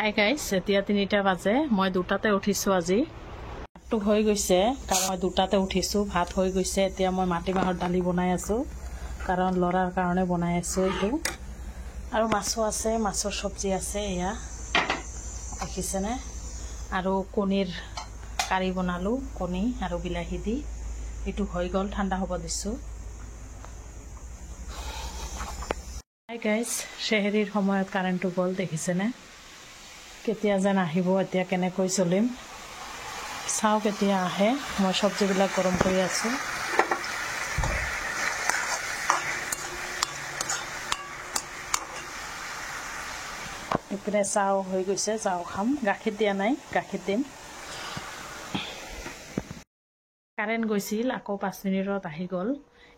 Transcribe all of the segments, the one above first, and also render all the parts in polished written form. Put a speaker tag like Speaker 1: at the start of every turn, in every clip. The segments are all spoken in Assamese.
Speaker 1: হাই গাইছ, এতিয়া 3টা বাজে। মই 2টাতে উঠিছোঁ আজি। ভাতটো হৈ গৈছে কাৰণ মই 2টাতে উঠিছোঁ। ভাত হৈ গৈছে। এতিয়া মই মাটিমাহৰ দালি বনাই আছোঁ কাৰণ ল'ৰাৰ কাৰণে বনাই আছোঁ এইটো। আৰু মাছো আছে, মাছৰ চব্জি আছে, এয়া দেখিছেনে। আৰু কণীৰ কাৰী বনালোঁ, কণী আৰু বিলাহী দি। এইটো হৈ গ'ল, ঠাণ্ডা হ'ব দিছোঁ। হাই গাইছ, চেহেৰীৰ সময়ত কাৰেণ্টটো গ'ল দেখিছেনে। কেতিয়া যেন আহিব, এতিয়া কেনেকৈ চলিম চাওঁ কেতিয়া আহে। মই চব্জিবিলাক গৰম কৰি আছোঁ। এইপিনে চাহ হৈ গৈছে, চাহ খাম। গাখীৰ দিয়া নাই, গাখীৰ দিম। কাৰেণ্ট গৈছিল, আকৌ 5 মিনিটত আহি গ'ল।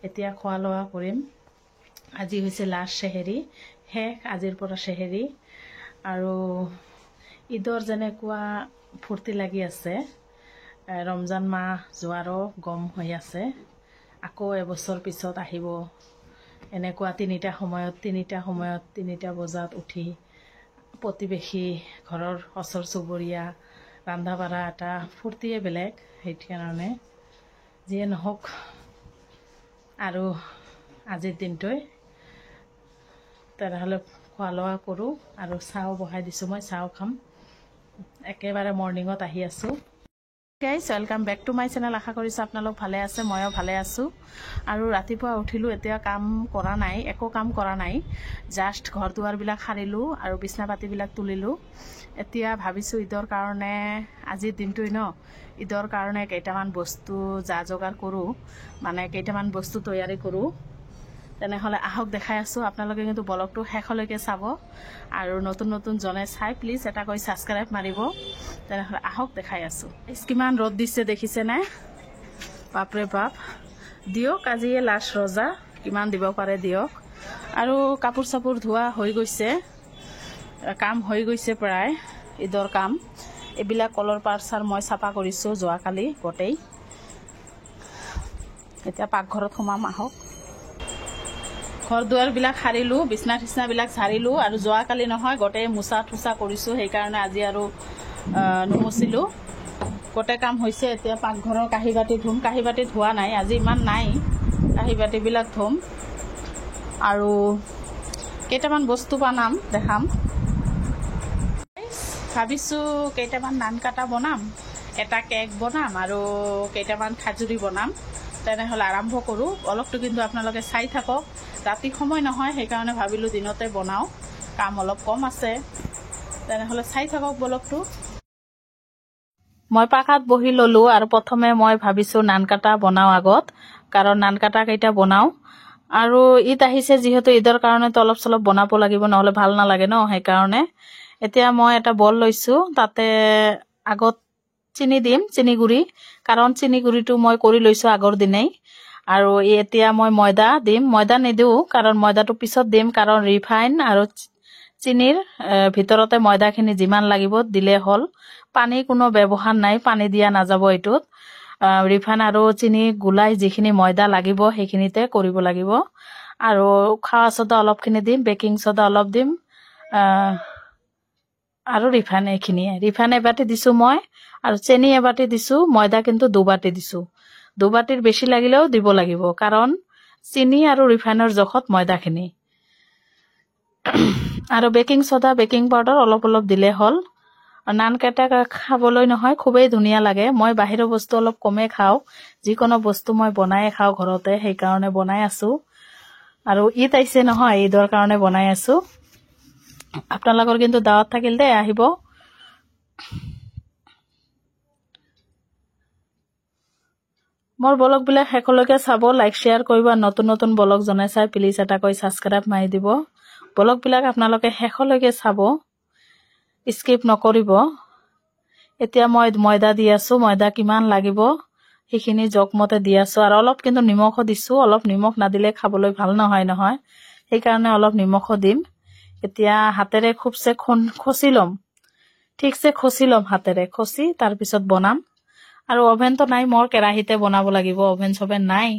Speaker 1: এতিয়া খোৱা লোৱা কৰিম। আজি হৈছে লাষ্ট চেহেৰী, শেষ আজিৰ পৰা চেহেৰী। আৰু ঈদৰ যেনেকুৱা ফূৰ্তি লাগি আছে, ৰমজান মাহ যোৱাৰো গম হৈ আছে। আকৌ এবছৰ পিছত আহিব এনেকুৱা 3টা সময়ত 3টা বজাত উঠি প্ৰতিবেশী ঘৰৰ ওচৰ চুবুৰীয়া ৰন্ধা বঢ়া এটা ফূৰ্তিয়ে বেলেগ। সেইকাৰণে যিয়ে নহওক আৰু আজিৰ দিনটোৱে তেনেহ'লে খোৱা লোৱা কৰোঁ। আৰু চাহ বহাই দিছোঁ, মই চাহ খাম। একেবাৰে মৰ্ণিঙত আহি আছোঁ। Guys, welcome back to my channel. আশা কৰিছোঁ আপোনালোক ভালে আছে, ময়ো ভালে আছোঁ। আৰু ৰাতিপুৱা উঠিলোঁ, এতিয়া কাম কৰা নাই, একো কাম কৰা নাই। জাষ্ট ঘৰ দুৱাৰবিলাক সাৰিলোঁ আৰু বিছনা পাতিবিলাক তুলিলোঁ। এতিয়া ভাবিছোঁ ঈদৰ কাৰণে, আজিৰ দিনটোৱে ঈদৰ কাৰণে কেইটামান বস্তু যা যোগাৰ কৰোঁ, মানে কেইটামান বস্তু তৈয়াৰী কৰোঁ। তেনেহ'লে আহক দেখাই আছোঁ। আপোনালোকে কিন্তু ব্লগটো শেষলৈকে চাব। আৰু নতুন জনে চাই প্লিজ এটাকৈ ছাবস্ক্ৰাইব মাৰিব। তেনেহ'লে আহক দেখাই আছোঁ। কিমান ৰ'দ দিছে দেখিছেনে। বাপৰে বাপ। দিয়ক, আজিয়ে লাষ্ট ৰজা, কিমান দিব পাৰে দিয়ক। আৰু কাপোৰ চাপোৰ ধোৱা হৈ গৈছে, কাম হৈ গৈছে প্ৰায় ঈদৰ কাম। এইবিলাক কলৰ পাৰ্চাৰ মই চাফা কৰিছোঁ যোৱাকালি গোটেই। এতিয়া পাকঘৰত সোমাম, আহক। ঘৰ দুৱাৰবিলাক সাৰিলোঁ, বিছনা ঠিচনাবিলাক ঝাৰিলোঁ। আৰু যোৱাকালি নহয়, গোটেই মোচা ঠোচা কৰিছোঁ, সেইকাৰণে আজি আৰু নুমুচিলোঁ। গোটেই কাম হৈছে। এতিয়া পাকঘৰৰ কাঁহী বাতি ধুম। কাঁহী বাতি ধোৱা নাই আজি, ইমান নাই। কাঁহী বাতিবিলাক ধুম আৰু কেইটামান বস্তু বনাম, দেখাম। ভাবিছোঁ কেইটামান নান কাটা বনাম, এটা কেক বনাম আৰু কেইটামান খাজুৰি বনাম। তেনেহ'লে আৰম্ভ কৰোঁ। অলপটো কিন্তু আপোনালোকে চাই থাকক। ৰাতি সময় নহয়, সেইকাৰণে ভাবিলোঁ দিনতে বনাওঁ, কাম অলপ কম আছে। তেনেহ'লে চাই থাকক ব্লগটো। মই পাকাত বহি ল'লোঁ আৰু প্ৰথমে মই ভাবিছোঁ নান কাটা বনাওঁ আগত, কাৰণ নান কাটা কেইটা বনাওঁ। আৰু ঈদ আহিছে যিহেতু, ঈদৰ কাৰণেতো অলপ চলপ বনাব লাগিব, নহ'লে ভাল নালাগে সেইকাৰণে। এতিয়া মই এটা বল লৈছোঁ, তাতে আগত চেনি দিম, চেনি গুড়ি, কাৰণ চেনি গুড়িটো মই কৰি লৈছোঁ আগৰ দিনেই। আৰু এতিয়া মই ময়দা দিম। ময়দা নিদিওঁ, কাৰণ ময়দাটো পিছত দিম, কাৰণ ৰিফাইন আৰু চেনিৰ ভিতৰতে ময়দাখিনি যিমান লাগিব দিলে হ'ল। পানী কোনো ব্যৱহাৰ নাই, পানী দিয়া নাযাব এইটোত। ৰিফাইন আৰু চেনি গুলাই যিখিনি ময়দা লাগিব সেইখিনিতে কৰিব লাগিব। আৰু খাৱা চ'দা অলপখিনি দিম, বেকিং চ'দা অলপ দিম, আৰু ৰিফাইন। এইখিনিয়ে ৰিফাইন এবাটি দিছোঁ মই, আৰু চেনি এবাটি দিছোঁ, ময়দা কিন্তু 2 বাটি দিছোঁ। 2 বাটিৰ বেছি লাগিলেও দিব লাগিব, কাৰণ চেনি আৰু ৰিফাইনৰ জোখত ময়দাখিনি। আৰু বেকিং চ'দা, বেকিং পাউডাৰ অলপ অলপ দিলে হ'ল। নান কেইটা খাবলৈ নহয় খুবেই ধুনীয়া লাগে। মই বাহিৰৰ বস্তু অলপ কমেই খাওঁ, যিকোনো বস্তু মই বনাই খাওঁ ঘৰতে, সেইকাৰণে বনাই আছোঁ। আৰু ঈদ আহিছে নহয়, ঈদৰ কাৰণে বনাই আছোঁ। আপোনালোকৰ কিন্তু দাৱত থাকিল দেই, আহিব। মোৰ ব্লগবিলাক শেষলৈকে চাব, লাইক শ্বেয়াৰ কৰিব। নতুন ব্লগ জনাই চাই প্লিজ এটাকৈ ছাবস্ক্ৰাইব মাৰি দিব। ব্লগবিলাক আপোনালোকে শেষলৈকে চাব, স্কিপ নকৰিব। এতিয়া মই ময়দা দি আছোঁ, ময়দা কিমান লাগিব সেইখিনি জোখমতে দি আছোঁ। আৰু অলপ কিন্তু নিমখো দিছোঁ, অলপ নিমখ নাদিলে খাবলৈ ভাল নহয়, সেইকাৰণে অলপ নিমখো দিম। এতিয়া হাতেৰে খুবছে খচি ল'ম, ঠিকছে খচি ল'ম, হাতেৰে খচি তাৰপিছত বনাম। আৰু অভেনটো নাই মোৰ, কেৰাহীতে বনাব লাগিব, অভেন চভেন নাই।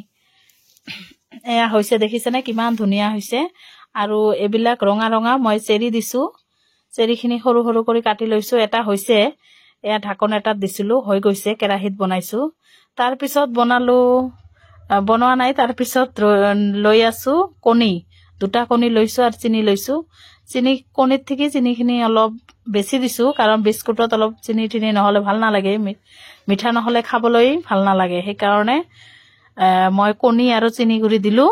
Speaker 1: এয়া হৈছে দেখিছেনে কিমান ধুনীয়া হৈছে। আৰু এইবিলাক ৰঙা ৰঙা মই চেৰি দিছোঁ, চেৰিখিনি সৰু সৰু কৰি কাটি লৈছোঁ। এটা হৈছে, এয়া ঢাকন এটাত দিছিলোঁ, হৈ গৈছে, কেৰাহীত বনাইছোঁ। তাৰপিছত বনোৱা নাই। তাৰপিছত লৈ আছোঁ কণী, 2টা কণী লৈছোঁ আৰু চেনি লৈছোঁ। কণীত থাকি চেনিখিনি অলপ বেছি দিছোঁ, কাৰণ বিস্কুটত অলপ চেনি নহ'লে ভাল নালাগে, মিঠা নহ'লে খাবলৈ ভাল নালাগে। সেইকাৰণে মই কণী আৰু চেনি গুড়ি দিলোঁ।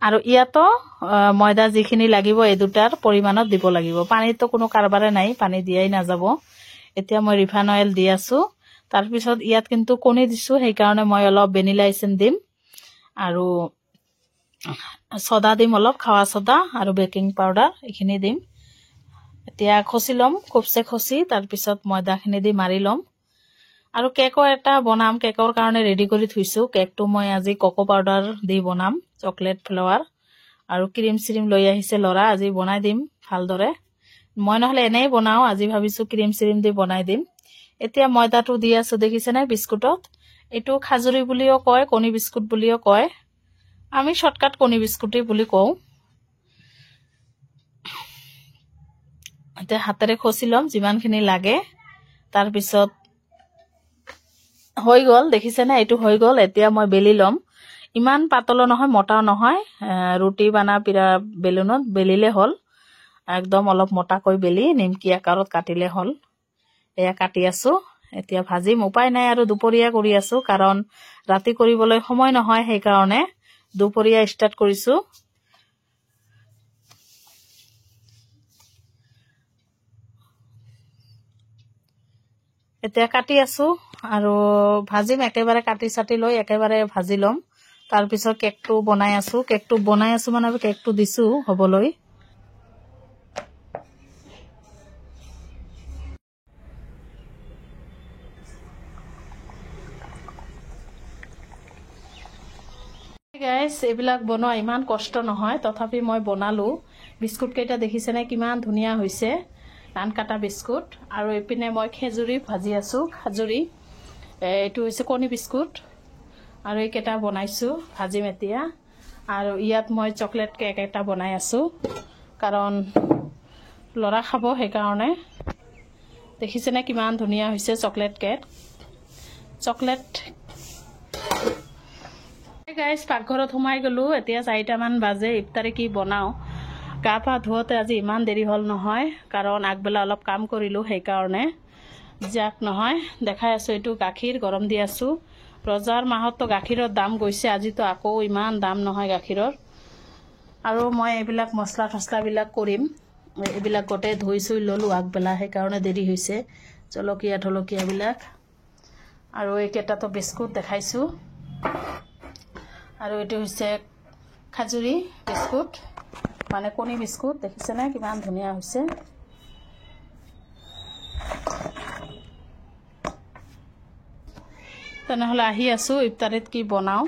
Speaker 1: আৰু ইয়াতো ময়দা যিখিনি লাগিব এই 2টাৰ পৰিমাণত দিব লাগিব। পানীতো কোনো কাৰবাৰে নাই, পানী দিয়াই নাযাব। এতিয়া মই ৰিফাইন অইল দি আছোঁ। তাৰপিছত ইয়াত কিন্তু কণী দিছোঁ, সেইকাৰণে মই অলপ ভেনিলা এচেন্স দিম আৰু ছ'ডা দিম, অলপ খাৱা ছ'ডা আৰু বেকিং পাউডাৰ, এইখিনি দিম। এতিয়া খচি ল'ম, খুবছে খচি, তাৰপিছত ময়দাখিনি দি মাৰি ল'ম। আৰু কেকৰ এটা বনাম, কেকৰ কাৰণে ৰেডি কৰি থৈছোঁ। কেকটো মই আজি কোকো পাউডাৰ দি বনাম, চকলেট ফ্লেৱাৰ। আৰু ক্ৰীম লৈ আহিছে ল'ৰা, আজি বনাই দিম ভালদৰে। মই নহ'লে এনেই বনাওঁ, আজি ভাবিছোঁ ক্ৰীম দি বনাই দিম। এতিয়া ময়দাটো দি আছোঁ, দেখিছেনে বিস্কুটত। এইটো খাজুৰি বুলিও কয়, কণী বিস্কুট বুলিও কয়। আমি শ্বৰ্টকাট কণী বিস্কুটেই বুলি কওঁ। এতিয়া হাতেৰে খচি ল'ম যিমানখিনি লাগে। তাৰপিছত হৈ গ'ল, দেখিছেনে, এইটো হৈ গ'ল। এতিয়া মই বেলি ল'ম। ইমান পাতলো নহয়, মোটাও নহয়, ৰুটি বানা বেলুনত বেলিলে হ'ল। একদম অলপ মোটাকৈ বেলি নিমকি আকাৰত কাটিলে হ'ল। এয়া কাটি আছোঁ, এতিয়া ভাজিম। উপায় নাই আৰু দুপৰীয়া কৰি আছোঁ, কাৰণ ৰাতি কৰিবলৈ সময় নহয়, সেইকাৰণে দুপৰীয়া ষ্টাৰ্ট কৰিছোঁ। এতিয়া কাটি আছোঁ আৰু ভাজিম, একেবাৰে কাটি চাটি লৈ একেবাৰে ভাজি ল'ম। তাৰপিছত কেকটো বনাই আছোঁ। মানে কেকটো দিছোঁ হ'বলৈ। গাইজ, এইবিলাক বনোৱা ইমান কষ্ট নহয়, তথাপি মই বনালোঁ। বিস্কুট কেইটা দেখিছেনে কিমান ধুনীয়া হৈছে, ধান কাটা বিস্কুট। আৰু এইপিনে মই খেজুৰি ভাজি আছোঁ, এইটো হৈছে কণী বিস্কুট। আৰু এইকেইটা বনাইছোঁ, ভাজিম এতিয়া। আৰু ইয়াত মই চকলেট কেক এটা বনাই আছোঁ, কাৰণ ল'ৰা খাব, সেইকাৰণে। দেখিছেনে কিমান ধুনীয়া হৈছে চকলেট কেক। গাইজ, পাকঘৰত সোমাই গ'লোঁ। এতিয়া 4টামান বাজে, ইফতাৰে কি বনাওঁ। গা পা ধুৱতে আজি ইমান দেৰি হ'ল নহয়, কাৰণ আগবেলা অলপ কাম কৰিলোঁ, সেইকাৰণে। যাক নহয়, দেখাই আছোঁ, এইটো গাখীৰ গৰম দি আছোঁ। ৰজাৰ মাহততো গাখীৰৰ দাম গৈছে, আজিতো আকৌ ইমান দাম নহয় গাখীৰৰ। আৰু মই এইবিলাক মছলাবিলাক কৰিম, এইবিলাক গোটেই ধুই চুই ল'লোঁ আগবেলা, সেইকাৰণে দেৰি হৈছে। জলকীয়াবিলাক আৰু এইকেইটাতো বিস্কুট দেখাইছোঁ। আৰু এইটো হৈছে খাজুৰি বিস্কুট, মানে কণী বিস্কুট। দেখিছেনে কিমান ধুনীয়া হৈছে। তেনেহ'লে আহি আছোঁ, ইফতাৰিত কি বনাওঁ।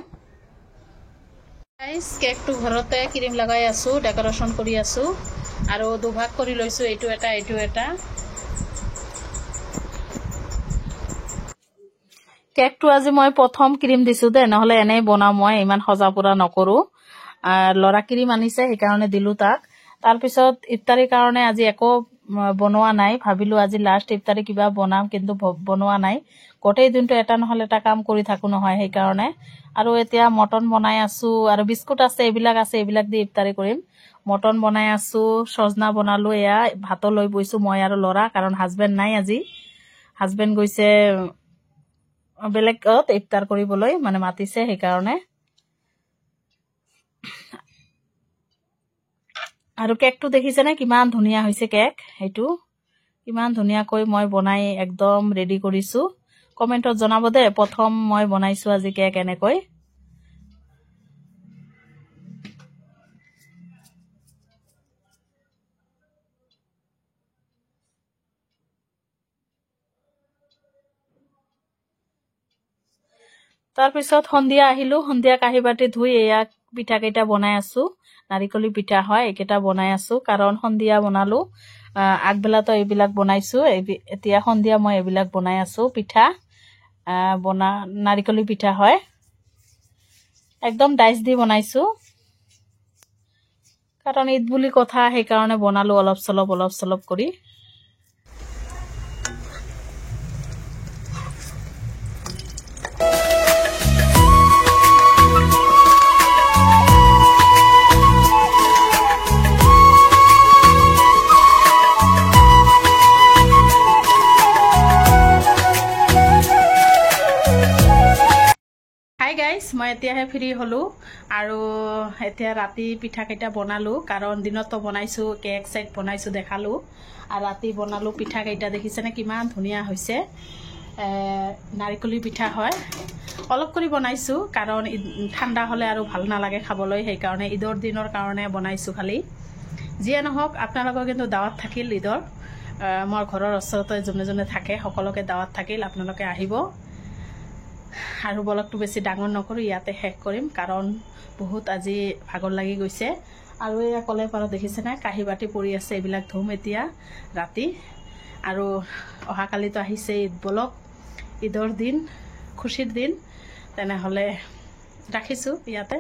Speaker 1: কেকটো ঘৰতে ক্ৰীম লগাই আছোঁ, ডেক'ৰেশ্যন কৰি আছোঁ। আৰু দুভাগ কৰি লৈছোঁ, এইটো এটা। কেকটো আজি মই প্ৰথম ক্ৰীম দিছোঁ দেই, নহ'লে এনেই বনাওঁ, মই ইমান সজা পুৰা নকৰোঁ। ল'ৰা ক্ৰীম আনিছে, সেইকাৰণে দিলোঁ তাক। তাৰপিছত ইফতাৰীৰ কাৰণে আজি একো বনোৱা নাই, ভাবিলোঁ আজি লাষ্ট ইফতাৰী কিবা বনাম, কিন্তু বনোৱা নাই। গোটেই দিনটো এটা নহ'লে এটা কাম কৰি থাকোঁ নহয়, সেইকাৰণে। আৰু এতিয়া মটন বনাই আছোঁ, আৰু বিস্কুট আছে, এইবিলাক দি ইফতাৰী কৰিম। মটন বনাই আছোঁ, সজনা বনালোঁ। এয়া ভাতো লৈ বৈছোঁ মই আৰু ল'ৰা, কাৰণ হাজবেণ্ড নাই আজি। হাজবেণ্ড গৈছে বেলেগত ইফতাৰ কৰিবলৈ, মানে মাতিছে, সেইকাৰণে। আৰু কেকটো দেখিছেনে কিমান ধুনীয়া হৈছে কেক। সেইটো কিমান ধুনীয়াকৈ মই বনাই একদম ৰেডি কৰিছোঁ। কমেণ্টত জনাব দেই, প্ৰথম মই বনাইছোঁ আজি কেক এনেকৈ। তাৰপিছত সন্ধিয়া আহিলোঁ, সন্ধিয়া কাঁহী বাতি ধুই এয়া পিঠাকেইটা বনাই আছোঁ। নাৰিকলি পিঠা হয়, এইকেইটা বনাই আছোঁ, কাৰণ সন্ধিয়া বনালোঁ। আগবেলাতো এইবিলাক বনাইছোঁ, এতিয়া সন্ধিয়া মই এইবিলাক বনাই আছোঁ। পিঠা নাৰিকলি পিঠা হয়, একদম ডাইচ দি বনাইছোঁ, কাৰণ ঈদ বুলি কথা সেইকাৰণে বনালো অলপ চলপ কৰি। মই এতিয়াহে ফ্ৰী হলো আৰু এতিয়া ৰাতি পিঠাকেইটা বনালো কাৰণ দিনতো বনাইছো কেক চেক বনাইছো দেখালো আৰু ৰাতি বনালো পিঠাকেইটা দেখিছেনে কিমান ধুনীয়া হৈছে নাৰিকলি পিঠা হয় অলপ কৰি বনাইছো কাৰণ ঠাণ্ডা হলে আৰু ভাল নালাগে খাবলৈ সেইকাৰণে ঈদৰ দিনৰ কাৰণে বনাইছো খালি যিয়ে নহওক আপোনালোকৰ কিন্তু দাওয়াত থাকিল ঈদৰ মোৰ ঘৰৰ ওচৰতে যোনে থাকে সকলোকে দাওয়াত থাকিল আপোনালোকে আহিব আৰু ব্লগটো বেছি ডাঙৰ নকৰো ইয়াতে শেষ কৰিম কাৰণ বহুত আজি ভাগৰ লাগি গৈছে আৰু এয়া কলে পাৰত দেখিছে না কাহি বাটি পৰি আছে এইবিলাক ধুম এতিয়া ৰাতি আৰু অহাকালিতো আহিছে ঈদ ব্লগ ঈদৰ দিন খুশিৰ দিন তেনেহলে ৰাখিছো ইয়াতে।